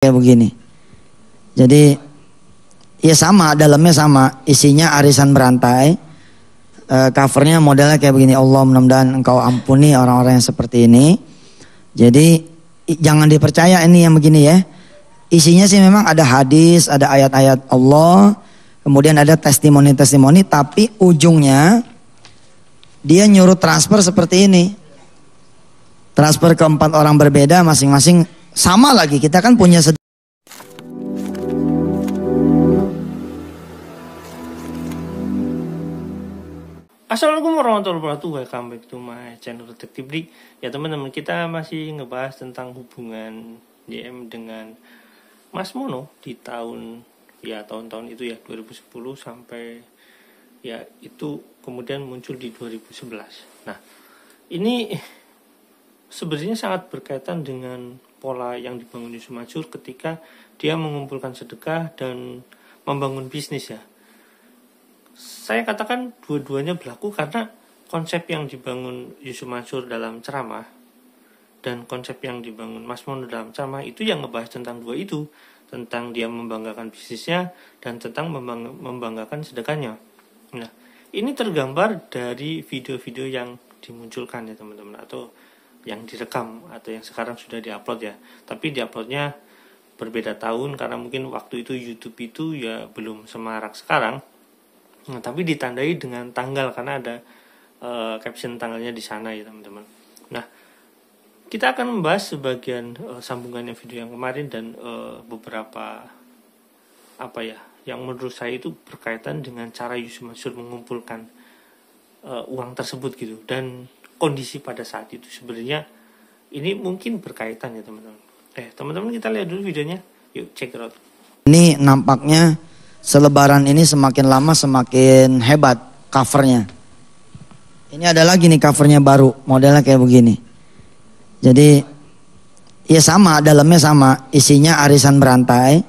Kayak begini. Jadi ya sama, dalamnya sama, isinya arisan berantai. Covernya modelnya kayak begini. Allah, mudah-mudahan engkau ampuni orang-orang yang seperti ini. Jadi jangan dipercaya ini yang begini ya. Isinya sih memang ada hadis, ada ayat-ayat Allah, kemudian ada testimoni-testimoni, tapi ujungnya dia nyuruh transfer seperti ini. Transfer ke 4 orang berbeda, masing-masing sama lagi. Kita kan punya Assalamualaikum warahmatullahi wabarakatuh. Welcome back to my channel Detektif Dik. Ya teman-teman, kita masih ngebahas tentang hubungan JM dengan Mas Mono di tahun-tahun itu ya 2010 sampai ya itu kemudian muncul di 2011. Nah, ini sebenarnya sangat berkaitan dengan pola yang dibangun Yusuf Mansur ketika dia mengumpulkan sedekah dan membangun bisnis ya. Saya katakan dua-duanya berlaku karena konsep yang dibangun Yusuf Mansur dalam ceramah dan konsep yang dibangun Mas Mono dalam ceramah itu yang ngebahas tentang dua itu, tentang dia membanggakan bisnisnya dan tentang membanggakan sedekahnya. Nah, ini tergambar dari video-video yang dimunculkan ya teman-teman, atau yang direkam atau yang sekarang sudah diupload ya. Tapi diuploadnya berbeda tahun karena mungkin waktu itu YouTube itu ya belum semarak sekarang. Nah, tapi ditandai dengan tanggal karena ada caption tanggalnya di sana ya teman-teman. Nah, kita akan membahas sebagian sambungannya video yang kemarin dan beberapa yang menurut saya itu berkaitan dengan cara Yusuf Mansur mengumpulkan uang tersebut gitu, dan kondisi pada saat itu sebenarnya ini mungkin berkaitan ya teman-teman. Teman-teman, kita lihat dulu videonya. Yuk, check it out. Ini nampaknya selebaran ini semakin lama semakin hebat covernya. Ini ada lagi nih covernya baru, modelnya kayak begini. Jadi ya sama, dalamnya sama, isinya arisan berantai.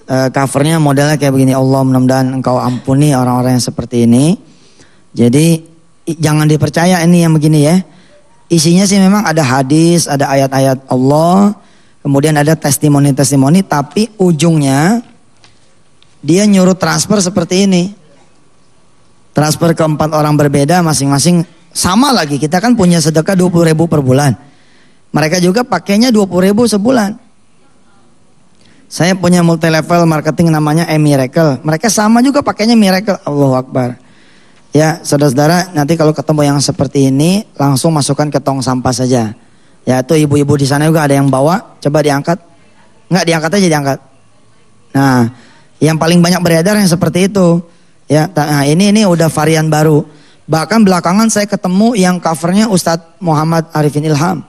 Covernya modelnya kayak begini. Allah, mudah-mudahan engkau ampuni orang-orang yang seperti ini. Jadi jangan dipercaya ini yang begini ya. Isinya sih memang ada hadis, ada ayat-ayat Allah, kemudian ada testimoni-testimoni, tapi ujungnya dia nyuruh transfer seperti ini. Transfer ke 4 orang berbeda, masing-masing sama lagi. Kita kan punya sedekah 20.000 per bulan. Mereka juga pakainya 20.000 sebulan. Saya punya multi level marketing namanya Miracle. Mereka sama juga pakainya Miracle. Allahu Akbar. Ya, saudara-saudara, nanti kalau ketemu yang seperti ini langsung masukkan ke tong sampah saja. Ya, itu ibu-ibu di sana juga ada yang bawa. Coba diangkat. Enggak, diangkat aja, diangkat. Nah, yang paling banyak beredar yang seperti itu. Ya, nah ini udah varian baru. Bahkan belakangan saya ketemu yang covernya Ustadz Muhammad Arifin Ilham.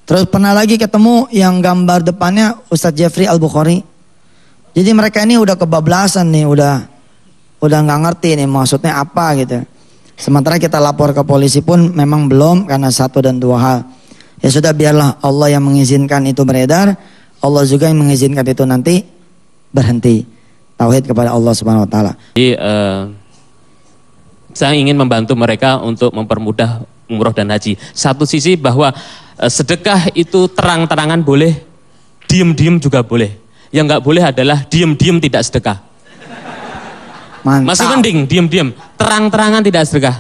Terus pernah lagi ketemu yang gambar depannya Ustadz Jeffrey Al-Bukhari. Jadi mereka ini udah kebablasan nih, udah nggak ngerti nih maksudnya apa gitu. Sementara kita lapor ke polisi pun memang belum, karena 1 dan 2 hal. Ya sudah, biarlah Allah yang mengizinkan itu beredar, Allah juga yang mengizinkan itu nanti berhenti. Tauhid kepada Allah Subhanahu wa taala. Jadi saya ingin membantu mereka untuk mempermudah umroh dan haji. Satu sisi bahwa sedekah itu terang-terangan boleh, diem-diem juga boleh. Yang nggak boleh adalah diem-diem tidak sedekah. Mantap. Masih mending diem-diem, terang-terangan tidak sedekah.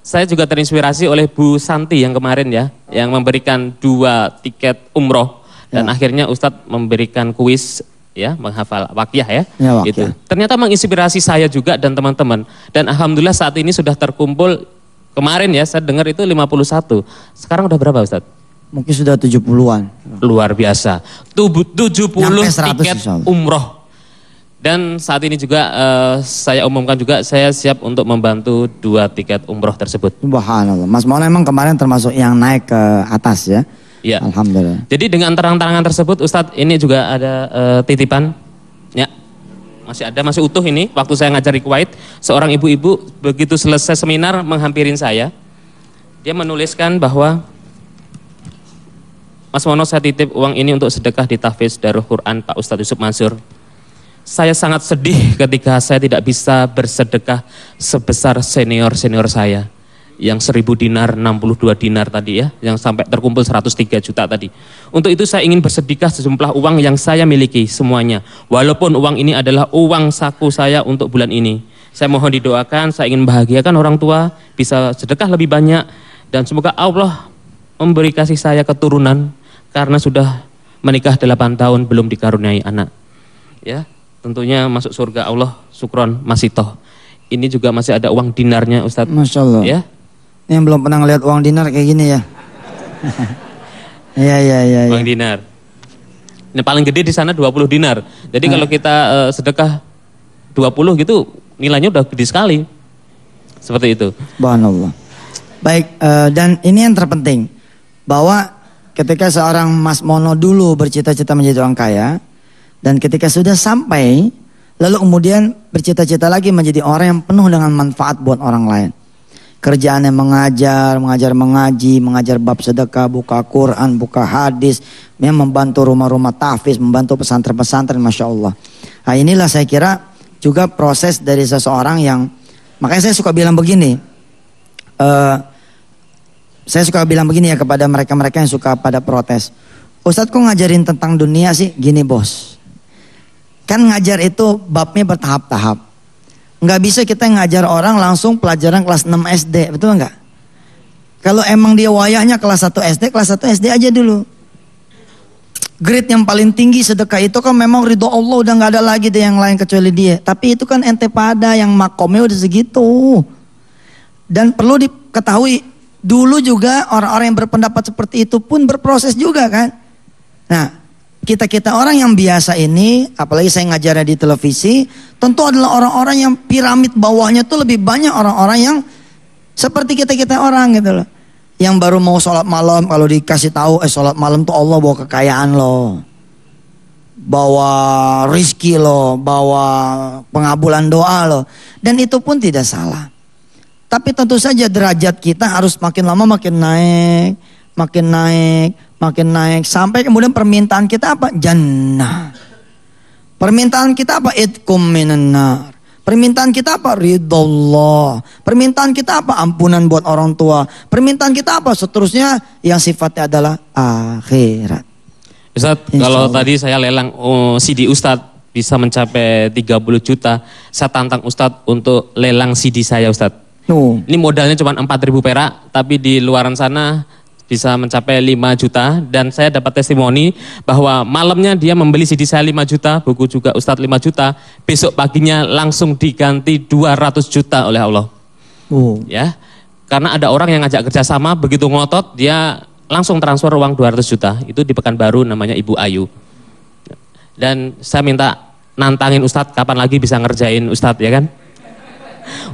Saya juga terinspirasi oleh Bu Santi yang kemarin ya, yang memberikan 2 tiket umroh dan akhirnya Ustadz memberikan kuis ya, menghafal waqiah ya, gitu. Ternyata menginspirasi saya juga dan teman-teman. Dan alhamdulillah saat ini sudah terkumpul, kemarin ya saya dengar itu 51. Sekarang udah berapa Ustadz? Mungkin sudah 70-an. Luar biasa. 70 tiket umroh. Dan saat ini juga saya umumkan juga saya siap untuk membantu 2 tiket umroh tersebut. Subhanallah. Mas Mono emang kemarin termasuk yang naik ke atas ya. Ya. Alhamdulillah. Jadi dengan terang-terangan tersebut Ustadz, ini juga ada titipan. Ya. Masih utuh ini. Waktu saya ngajar di Kuwait, seorang ibu-ibu begitu selesai seminar menghampirin saya. Dia menuliskan bahwa Mas Mono, saya titip uang ini untuk sedekah di Tahfiz Darul Quran Pak Ustadz Yusuf Mansur. Saya sangat sedih ketika saya tidak bisa bersedekah sebesar senior-senior saya yang 1000 dinar, 62 dinar tadi ya, yang sampai terkumpul 103 juta tadi. Untuk itu saya ingin bersedekah sejumlah uang yang saya miliki semuanya. Walaupun uang ini adalah uang saku saya untuk bulan ini. Saya mohon didoakan, saya ingin bahagiakan orang tua, bisa sedekah lebih banyak, dan semoga Allah memberi kasih saya keturunan karena sudah menikah 8 tahun belum dikaruniai anak. Ya, tentunya masuk surga Allah, syukron masih toh. Ini juga masih ada uang dinarnya Ustadz. Masya Allah. Ya. Yang belum pernah ngeliat uang dinar kayak gini ya. Iya. Uang dinar. Ini paling gede di sana 20 dinar. Jadi kalau kita sedekah 20 gitu nilainya udah gede sekali. Seperti itu. Subhanallah. Baik, dan ini yang terpenting. Bahwa ketika seorang Mas Mono dulu bercita-cita menjadi orang kaya. Dan ketika sudah sampai, lalu kemudian bercita-cita lagi menjadi orang yang penuh dengan manfaat buat orang lain. Kerjaannya mengajar mengaji, mengajar bab sedekah, buka Quran, buka hadis, membantu rumah-rumah tahfiz, membantu pesantren-pesantren, Masya Allah. Nah inilah saya kira juga proses dari seseorang yang, makanya saya suka bilang begini, ya kepada mereka-mereka yang suka pada protes. Ustadz kok ngajarin tentang dunia sih? Gini bos. Kan ngajar itu babnya bertahap-tahap. Nggak bisa kita ngajar orang langsung pelajaran kelas 6 SD, betul nggak? Kalau emang dia wayahnya kelas 1 SD, kelas 1 SD aja dulu. Grade yang paling tinggi sedekah itu kan memang ridho Allah, udah nggak ada lagi deh yang lain kecuali dia. Tapi itu kan ente pada yang makomnya udah segitu. Dan perlu diketahui, dulu juga orang-orang yang berpendapat seperti itu pun berproses juga kan. Nah, kita orang yang biasa ini, apalagi saya ngajarnya di televisi, tentu adalah orang-orang yang piramid bawahnya tuh lebih banyak orang-orang yang seperti kita orang gitu loh. Yang baru mau sholat malam, kalau dikasih tahu sholat malam tuh Allah bawa kekayaan loh, bawa rizki loh, bawa pengabulan doa loh. Dan itu pun tidak salah. Tapi tentu saja derajat kita harus makin lama makin naik, sampai kemudian permintaan kita apa? Jannah. Permintaan kita apa? Itkum minan nar. Permintaan kita apa? Ridullah. Permintaan kita apa? Ampunan buat orang tua. Permintaan kita apa? Seterusnya yang sifatnya adalah akhirat. Ustadz, kalau tadi saya lelang CD Ustadz bisa mencapai 30 juta, saya tantang Ustadz untuk lelang CD saya Ustadz. Ini modalnya cuma 4.000 perak, tapi di luaran sana bisa mencapai 5 juta, dan saya dapat testimoni bahwa malamnya dia membeli CD saya 5 juta, buku juga Ustadz 5 juta, besok paginya langsung diganti 200 juta oleh Allah. Ya, karena ada orang yang ngajak kerjasama, begitu ngotot dia langsung transfer uang 200 juta, itu di Pekanbaru namanya Ibu Ayu. Dan saya minta nantangin Ustadz kapan lagi bisa ngerjain Ustadz ya kan?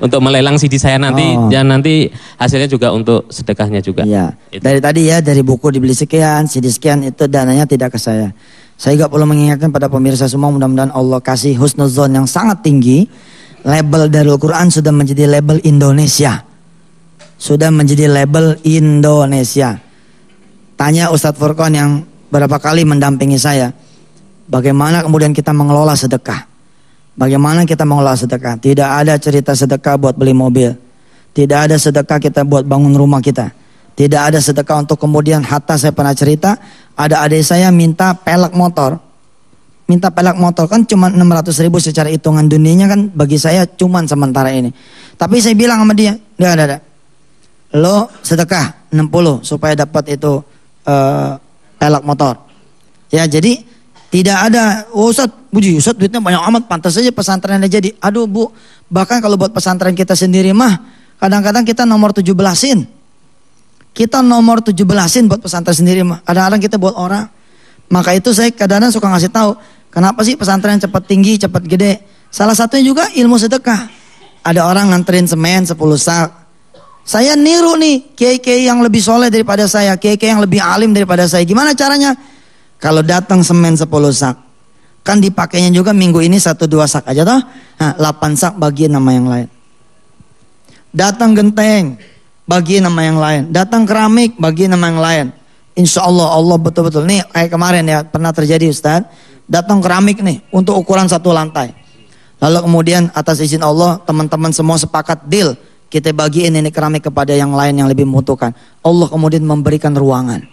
Untuk melelang CD saya nanti, dan nanti hasilnya juga untuk sedekahnya juga. Iya. Dari tadi ya, dari buku dibeli sekian, CD sekian, itu dananya tidak ke saya. Saya juga perlu mengingatkan pada pemirsa semua, mudah-mudahan Allah kasih husnuzon yang sangat tinggi. Label Darul Quran sudah menjadi label Indonesia. Sudah menjadi label Indonesia. Tanya Ustadz Furqan yang berapa kali mendampingi saya, bagaimana kemudian kita mengelola sedekah. Bagaimana kita mengelola sedekah? Tidak ada cerita sedekah buat beli mobil. Tidak ada sedekah kita buat bangun rumah kita. Tidak ada sedekah untuk kemudian hatta. Saya pernah cerita, ada adik saya minta pelek motor. Minta pelek motor kan cuma 600.000 secara hitungan dunianya kan bagi saya cuman sementara ini. Tapi saya bilang sama dia, enggak ada. Lo sedekah 60 supaya dapat itu pelek motor. Ya jadi tidak ada, Ustadz duitnya banyak amat, pantas saja pesantrennya jadi. Aduh Bu, bahkan kalau buat pesantren kita sendiri mah, kadang-kadang kita nomor 17-in. Kita nomor 17-in buat pesantren sendiri mah. Kadang-kadang kita buat orang. Maka itu saya kadang-kadang suka ngasih tahu, kenapa sih pesantren cepat tinggi, cepat gede. Salah satunya juga ilmu sedekah. Ada orang nganterin semen 10 sak. Saya niru nih, kiai-kiai yang lebih soleh daripada saya, kiai-kiai yang lebih alim daripada saya. Gimana caranya? Kalau datang semen 10 sak, kan dipakainya juga minggu ini 1-2 sak aja toh. Nah, 8 sak bagian nama yang lain. Datang genteng, bagian nama yang lain. Datang keramik, bagian nama yang lain. Insya Allah, Allah betul-betul. Nih kayak kemarin ya, pernah terjadi Ustadz. Datang keramik nih, untuk ukuran 1 lantai. Lalu kemudian atas izin Allah, teman-teman semua sepakat deal. kita bagiin ini keramik kepada yang lain yang lebih membutuhkan. Allah kemudian memberikan ruangan.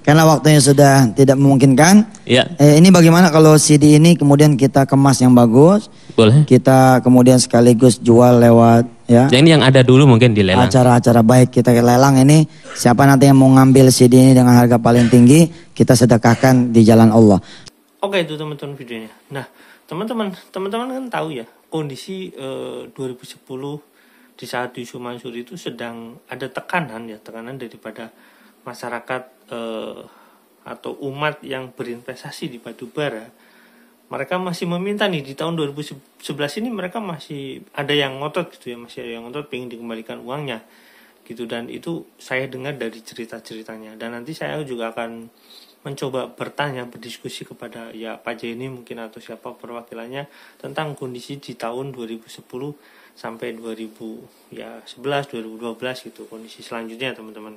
Karena waktunya sudah tidak memungkinkan. Ya. Ini bagaimana kalau CD ini kemudian kita kemas yang bagus. Boleh. Kita kemudian sekaligus jual lewat ya. Jadi yang ada dulu mungkin dilelang. Acara-acara baik kita lelang ini. Siapa nanti yang mau ngambil CD ini dengan harga paling tinggi, kita sedekahkan di jalan Allah. Oke, itu teman-teman videonya. Nah, teman-teman kan tahu ya kondisi 2010 di saat Yusuf Mansur itu sedang ada tekanan daripada masyarakat atau umat yang berinvestasi di batubara. Mereka masih meminta nih di tahun 2011 ini, mereka masih ada yang ngotot gitu ya, masih ada yang ngotot pengen dikembalikan uangnya gitu. Dan itu saya dengar dari cerita-ceritanya, dan nanti saya juga akan mencoba bertanya, berdiskusi kepada ya Pak Jenny mungkin atau siapa perwakilannya tentang kondisi di tahun 2010 sampai 2011, 2012 gitu, kondisi selanjutnya teman-teman,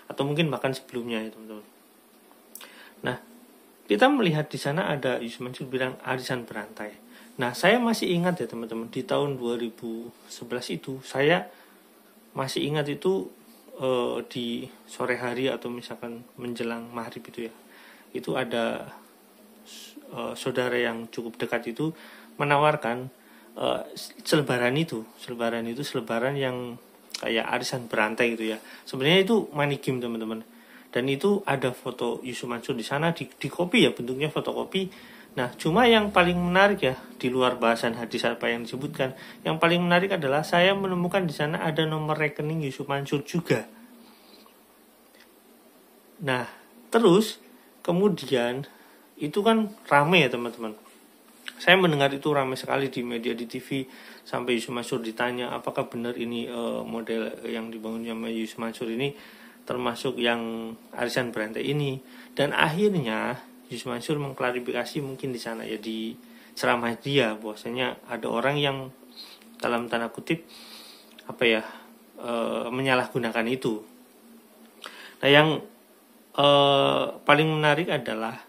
atau mungkin bahkan sebelumnya ya teman-teman. Nah, kita melihat di sana ada Yusuf Mansur bilang arisan berantai. Nah, saya masih ingat ya teman-teman, di tahun 2011 itu saya masih ingat itu di sore hari atau misalkan menjelang maghrib itu ya, itu ada saudara yang cukup dekat itu menawarkan selebaran yang kayak arisan berantai gitu ya. Sebenarnya itu money game teman-teman. Dan itu ada foto Yusuf Mansur di sana, di kopi ya, bentuknya fotokopi. Nah, cuma yang paling menarik ya, di luar bahasan hadis apa yang disebutkan, yang paling menarik adalah saya menemukan di sana ada nomor rekening Yusuf Mansur juga. Nah, terus kemudian itu kan rame ya teman-teman. Saya mendengar itu ramai sekali di media, di TV, sampai Yusuf Mansur ditanya apakah benar ini model yang dibangun sama Yusuf Mansur ini termasuk yang arisan berantai ini. Dan akhirnya Yusuf Mansur mengklarifikasi mungkin di sana ya, di ceramah dia, bahwasanya ada orang yang dalam tanda kutip menyalahgunakan itu. Nah, yang paling menarik adalah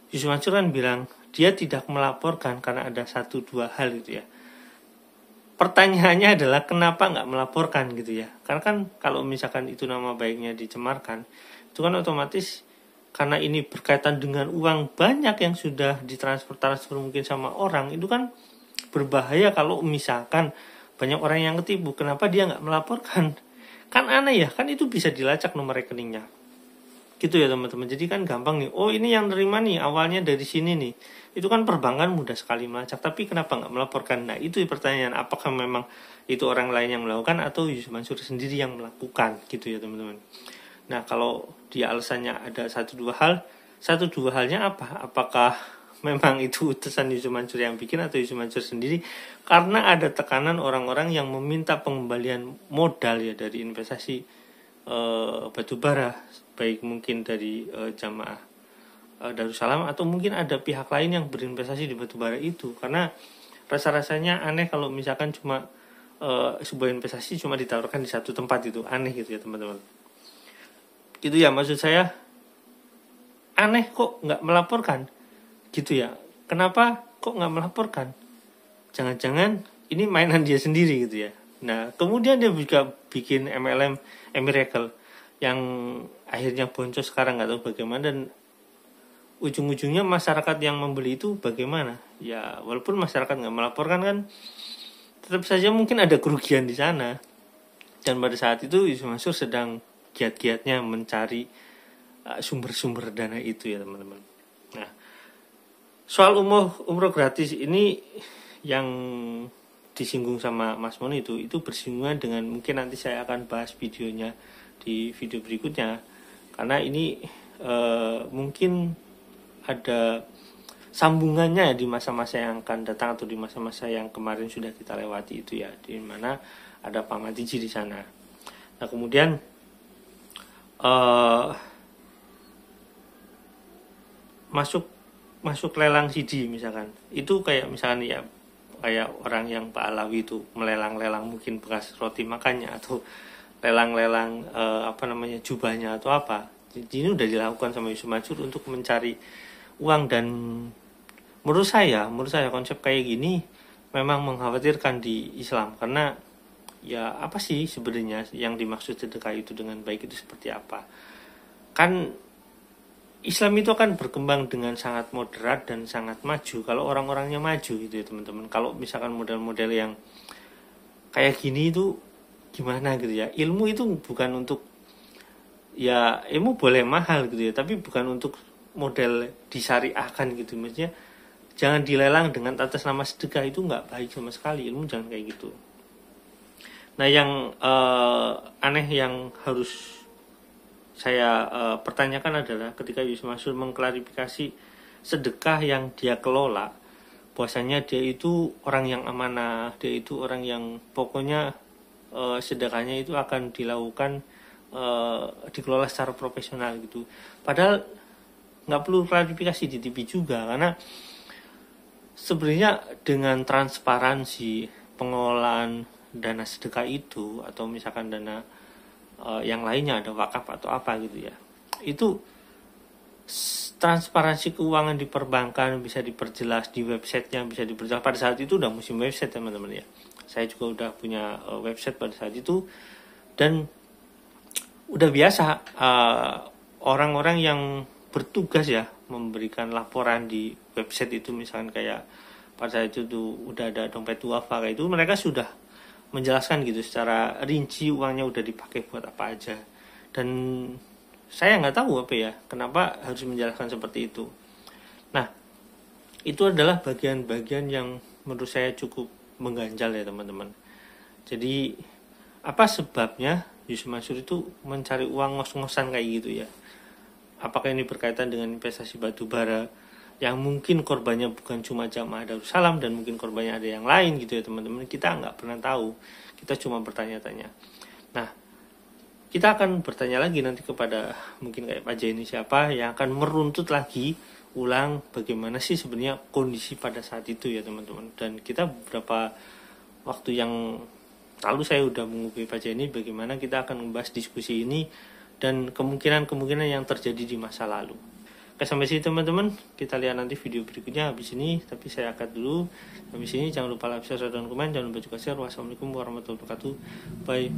Yusuf Mansur kan bilang dia tidak melaporkan karena ada 1-2 hal gitu ya. Pertanyaannya adalah kenapa nggak melaporkan gitu ya? Karena kan kalau misalkan itu nama baiknya dicemarkan, itu kan otomatis karena ini berkaitan dengan uang banyak yang sudah ditransfer mungkin sama orang, itu kan berbahaya kalau misalkan banyak orang yang ketipu. Kenapa dia nggak melaporkan? Kan aneh ya, kan itu bisa dilacak nomor rekeningnya. Gitu ya teman-teman. Jadi kan gampang nih. Oh, ini yang nerima nih awalnya dari sini nih. Itu kan perbankan mudah sekali melacak. Tapi kenapa nggak melaporkan? Nah, itu pertanyaan. Apakah memang itu orang lain yang melakukan atau Yusuf Mansur sendiri yang melakukan? Gitu ya teman-teman. Nah, kalau dia alasannya ada 1-2 hal, 1-2 halnya apa? Apakah memang itu utusan Yusuf Mansur yang bikin atau Yusuf Mansur sendiri? Karena ada tekanan orang-orang yang meminta pengembalian modal ya dari investasi batubara, baik mungkin dari jamaah Darussalam atau mungkin ada pihak lain yang berinvestasi di batubara itu. Karena rasa-rasanya aneh kalau misalkan cuma sebuah investasi cuma ditaruhkan di satu tempat, itu aneh gitu ya teman-teman. Gitu ya, maksud saya aneh kok nggak melaporkan gitu ya. Kenapa kok nggak melaporkan? Jangan-jangan ini mainan dia sendiri gitu ya. Nah, kemudian dia juga bikin MLM Miracle yang akhirnya boncos sekarang, nggak tahu bagaimana, dan ujung-ujungnya masyarakat yang membeli itu bagaimana? Ya, walaupun masyarakat nggak melaporkan kan, tetap saja mungkin ada kerugian di sana. Dan pada saat itu Yusuf Mansur sedang giat-giatnya mencari sumber-sumber dana itu ya teman-teman. Nah, soal umroh gratis ini yang disinggung sama Mas Mon itu bersinggungan dengan, mungkin nanti saya akan bahas videonya di video berikutnya, karena ini mungkin ada sambungannya di masa-masa yang akan datang atau di masa-masa yang kemarin sudah kita lewati itu ya, di mana ada Pak Matiji di sana. Nah, kemudian masuk lelang CD misalkan, itu kayak misalkan ya kayak orang yang Pak Alawi itu melelang-lelang mungkin bekas roti makannya, atau lelang-lelang jubahnya atau apa. Ini udah dilakukan sama Yusuf Mansur untuk mencari uang. Dan menurut saya konsep kayak gini memang mengkhawatirkan di Islam, karena ya apa sih sebenarnya yang dimaksud sedekah itu dengan baik itu seperti apa. Kan Islam itu akan berkembang dengan sangat moderat dan sangat maju kalau orang-orangnya maju gitu ya teman-teman. Kalau misalkan model-model yang kayak gini itu gimana gitu ya. Ilmu itu bukan untuk, ya ilmu boleh mahal gitu ya, tapi bukan untuk model disyariahkan gitu. Maksudnya jangan dilelang dengan atas nama sedekah, itu nggak baik sama sekali. Ilmu jangan kayak gitu. Nah yang aneh yang harus saya pertanyakan adalah ketika Yusuf Mansur mengklarifikasi sedekah yang dia kelola, bahwasanya dia itu orang yang amanah, dia itu orang yang pokoknya sedekahnya itu akan dilakukan dikelola secara profesional gitu. Padahal nggak perlu klarifikasi di TV juga, karena sebenarnya dengan transparansi pengelolaan dana sedekah itu, atau misalkan dana yang lainnya, ada wakaf atau apa gitu ya, itu transparansi keuangan di perbankan bisa diperjelas, di websitenya bisa diperjelas. Pada saat itu udah musim website teman-teman ya, saya juga udah punya website pada saat itu, dan udah biasa orang-orang yang bertugas ya memberikan laporan di website itu, misalkan kayak pada saat itu tuh udah ada dompet duafa kayak itu, mereka sudah menjelaskan gitu secara rinci uangnya udah dipakai buat apa aja. Dan saya nggak tahu apa ya, kenapa harus menjelaskan seperti itu. Nah, itu adalah bagian-bagian yang menurut saya cukup mengganjal ya teman-teman. Jadi apa sebabnya Yusuf Mansur itu mencari uang ngos-ngosan kayak gitu ya? Apakah ini berkaitan dengan investasi batu bara yang mungkin korbannya bukan cuma Jamaah Darussalam, dan mungkin korbannya ada yang lain gitu ya teman-teman. Kita nggak pernah tahu, kita cuma bertanya-tanya. Nah, kita akan bertanya lagi nanti kepada mungkin kayak Pak Jaini siapa yang akan meruntut lagi ulang bagaimana sih sebenarnya kondisi pada saat itu ya teman-teman. Dan kita beberapa waktu yang lalu saya udah menghubungi Pak Jaini bagaimana kita akan membahas diskusi ini dan kemungkinan-kemungkinan yang terjadi di masa lalu. Oke, sampai sini teman-teman, kita lihat nanti video berikutnya habis ini, tapi saya angkat dulu. Habis ini jangan lupa like, share, dan komen, jangan lupa juga share. Wassalamualaikum warahmatullahi wabarakatuh. Bye.